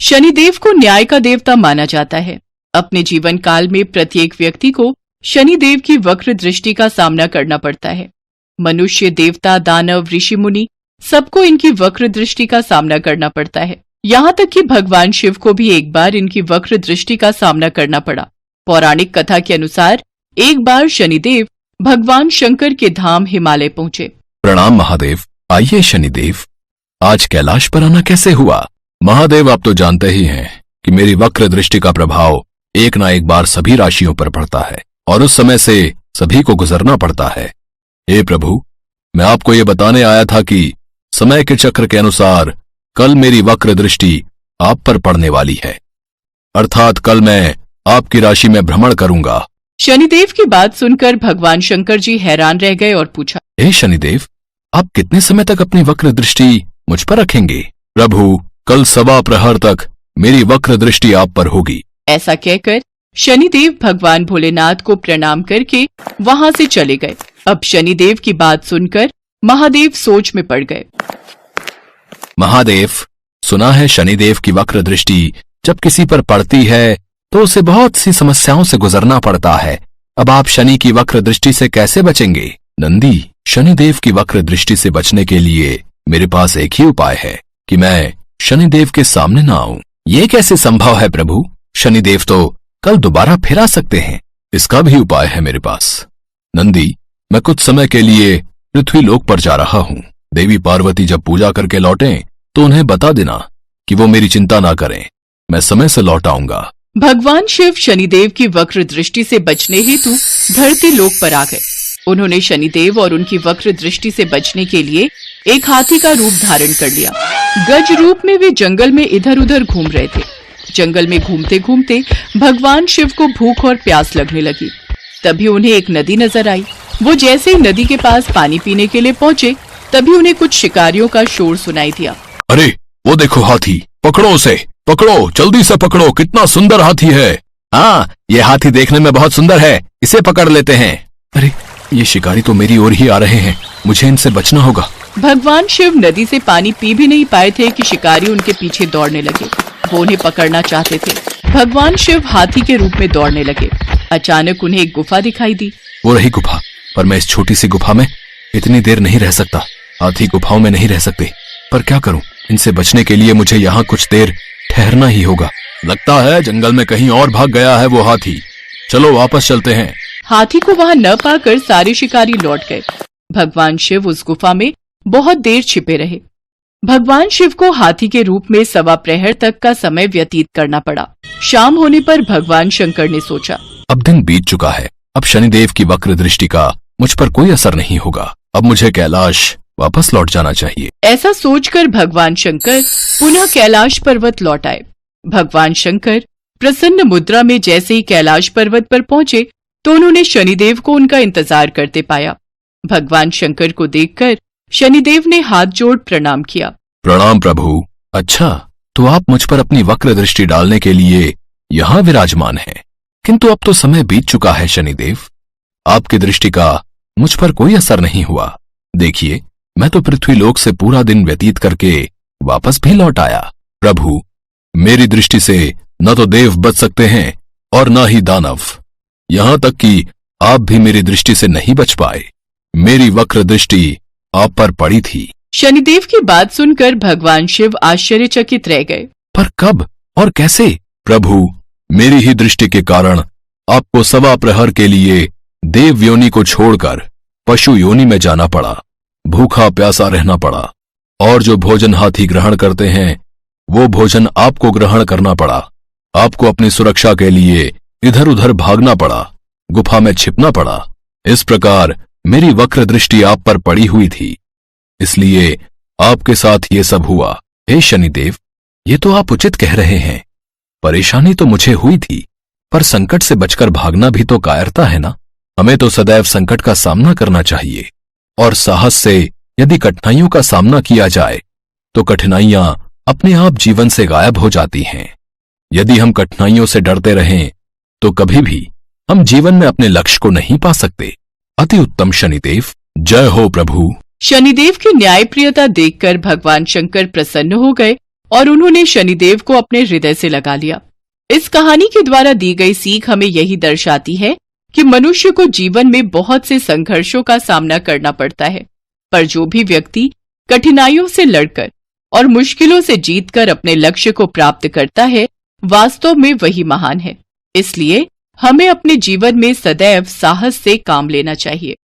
शनिदेव को न्याय का देवता माना जाता है। अपने जीवन काल में प्रत्येक व्यक्ति को शनिदेव की वक्र दृष्टि का सामना करना पड़ता है। मनुष्य, देवता, दानव, ऋषि, मुनि सबको इनकी वक्र दृष्टि का सामना करना पड़ता है। यहाँ तक कि भगवान शिव को भी एक बार इनकी वक्र दृष्टि का सामना करना पड़ा। पौराणिक कथा के अनुसार एक बार शनिदेव भगवान शंकर के धाम हिमालय पहुंचे। प्रणाम महादेव। आइए शनिदेव, आज कैलाश पर आना कैसे हुआ? महादेव, आप तो जानते ही हैं कि मेरी वक्र दृष्टि का प्रभाव एक ना एक बार सभी राशियों पर पड़ता है और उस समय से सभी को गुजरना पड़ता है। हे प्रभु, मैं आपको ये बताने आया था कि समय के चक्र के अनुसार कल मेरी वक्र दृष्टि आप पर पड़ने वाली है, अर्थात कल मैं आपकी राशि में भ्रमण करूंगा। शनिदेव की बात सुनकर भगवान शंकर जी हैरान रह गए और पूछा, हे शनिदेव, आप कितने समय तक अपनी वक्र दृष्टि मुझ पर रखेंगे? प्रभु, कल 1.25 प्रहर तक मेरी वक्र दृष्टि आप पर होगी। ऐसा कहकर शनिदेव भगवान भोलेनाथ को प्रणाम करके वहां से चले गए। अब शनिदेव की बात सुनकर महादेव सोच में पड़ गए। महादेव, सुना है शनिदेव की वक्र दृष्टि जब किसी पर पड़ती है तो उसे बहुत सी समस्याओं से गुजरना पड़ता है। अब आप शनि की वक्र दृष्टि से कैसे बचेंगे? नंदी, शनिदेव की वक्र दृष्टि से बचने के लिए मेरे पास एक ही उपाय है कि मैं शनिदेव के सामने न आऊं। ये कैसे संभव है प्रभु? शनिदेव तो कल दोबारा फिर आ सकते हैं। इसका भी उपाय है मेरे पास। नंदी, मैं कुछ समय के लिए पृथ्वी लोक पर जा रहा हूँ। देवी पार्वती जब पूजा करके लौटें तो उन्हें बता देना कि वो मेरी चिंता ना करें, मैं समय से लौट आऊंगा। भगवान शिव शनिदेव की वक्र दृष्टि से बचने हेतु धरती लोक पर आ गए। उन्होंने शनिदेव और उनकी वक्र दृष्टि से बचने के लिए एक हाथी का रूप धारण कर लिया। गज रूप में वे जंगल में इधर उधर घूम रहे थे। जंगल में घूमते घूमते भगवान शिव को भूख और प्यास लगने लगी। तभी उन्हें एक नदी नजर आई। वो जैसे ही नदी के पास पानी पीने के लिए पहुँचे तभी उन्हें कुछ शिकारियों का शोर सुनाई दिया। अरे वो देखो हाथी, पकड़ो उसे, पकड़ो, जल्दी से पकड़ो, कितना सुंदर हाथी है। हाँ, ये हाथी देखने में बहुत सुंदर है, इसे पकड़ लेते हैं। अरे ये शिकारी तो मेरी ओर ही आ रहे हैं, मुझे इनसे बचना होगा। भगवान शिव नदी से पानी पी भी नहीं पाए थे कि शिकारी उनके पीछे दौड़ने लगे। वो उन्हें पकड़ना चाहते थे। भगवान शिव हाथी के रूप में दौड़ने लगे। अचानक उन्हें एक गुफा दिखाई दी। वो रही गुफा, पर मैं इस छोटी सी गुफा में इतनी देर नहीं रह सकता। हाथी गुफाओं में नहीं रह सकते, पर क्या करूं? इनसे बचने के लिए मुझे यहाँ कुछ देर ठहरना ही होगा। लगता है जंगल में कहीं और भाग गया है वो हाथी। चलो वापस चलते हैं। हाथी को वहाँ न पाकर सारे शिकारी लौट गए। भगवान शिव उस गुफा में बहुत देर छिपे रहे। भगवान शिव को हाथी के रूप में 1.25 प्रहर तक का समय व्यतीत करना पड़ा। शाम होने पर भगवान शंकर ने सोचा, अब दिन बीत चुका है, अब शनिदेव की वक्र दृष्टि का मुझ पर कोई असर नहीं होगा। अब मुझे कैलाश वापस लौट जाना चाहिए। ऐसा सोचकर भगवान शंकर पुनः कैलाश पर्वत लौट आए। भगवान शंकर प्रसन्न मुद्रा में जैसे ही कैलाश पर्वत पर पहुंचे तो उन्होंने शनिदेव को उनका इंतजार करते पाया। भगवान शंकर को देखकर शनिदेव ने हाथ जोड़ प्रणाम किया। प्रणाम प्रभु। अच्छा, तो आप मुझ पर अपनी वक्र दृष्टि डालने के लिए यहाँ विराजमान हैं। किंतु अब तो समय बीत चुका है शनिदेव, आपकी दृष्टि का मुझ पर कोई असर नहीं हुआ। देखिए, मैं तो पृथ्वी लोक से पूरा दिन व्यतीत करके वापस भी लौट आया। प्रभु, मेरी दृष्टि से न तो देव बच सकते हैं और न ही दानव। यहाँ तक कि आप भी मेरी दृष्टि से नहीं बच पाए। मेरी वक्र दृष्टि आप पर पड़ी थी। शनिदेव की बात सुनकर भगवान शिव आश्चर्यचकित रह गए। पर कब और कैसे? प्रभु, मेरी ही दृष्टि के कारण आपको 1.25 प्रहर के लिए देव योनि को छोड़कर पशु योनि में जाना पड़ा, भूखा प्यासा रहना पड़ा, और जो भोजन हाथी ग्रहण करते हैं वो भोजन आपको ग्रहण करना पड़ा। आपको अपनी सुरक्षा के लिए इधर उधर भागना पड़ा, गुफा में छिपना पड़ा। इस प्रकार मेरी वक्र दृष्टि आप पर पड़ी हुई थी, इसलिए आपके साथ ये सब हुआ। हे शनिदेव, ये तो आप उचित कह रहे हैं। परेशानी तो मुझे हुई थी, पर संकट से बचकर भागना भी तो कायरता है ना। हमें तो सदैव संकट का सामना करना चाहिए, और साहस से यदि कठिनाइयों का सामना किया जाए तो कठिनाइयां अपने आप जीवन से गायब हो जाती हैं। यदि हम कठिनाइयों से डरते रहें तो कभी भी हम जीवन में अपने लक्ष्य को नहीं पा सकते। अति उत्तम शनिदेव, जय हो प्रभु। शनिदेव की न्यायप्रियता देखकर भगवान शंकर प्रसन्न हो गए और उन्होंने शनिदेव को अपने हृदय से लगा लिया। इस कहानी के द्वारा दी गई सीख हमें यही दर्शाती है कि मनुष्य को जीवन में बहुत से संघर्षों का सामना करना पड़ता है, पर जो भी व्यक्ति कठिनाइयों से लड़कर और मुश्किलों से जीतकर अपने लक्ष्य को प्राप्त करता है, वास्तव में वही महान है। इसलिए हमें अपने जीवन में सदैव साहस से काम लेना चाहिए।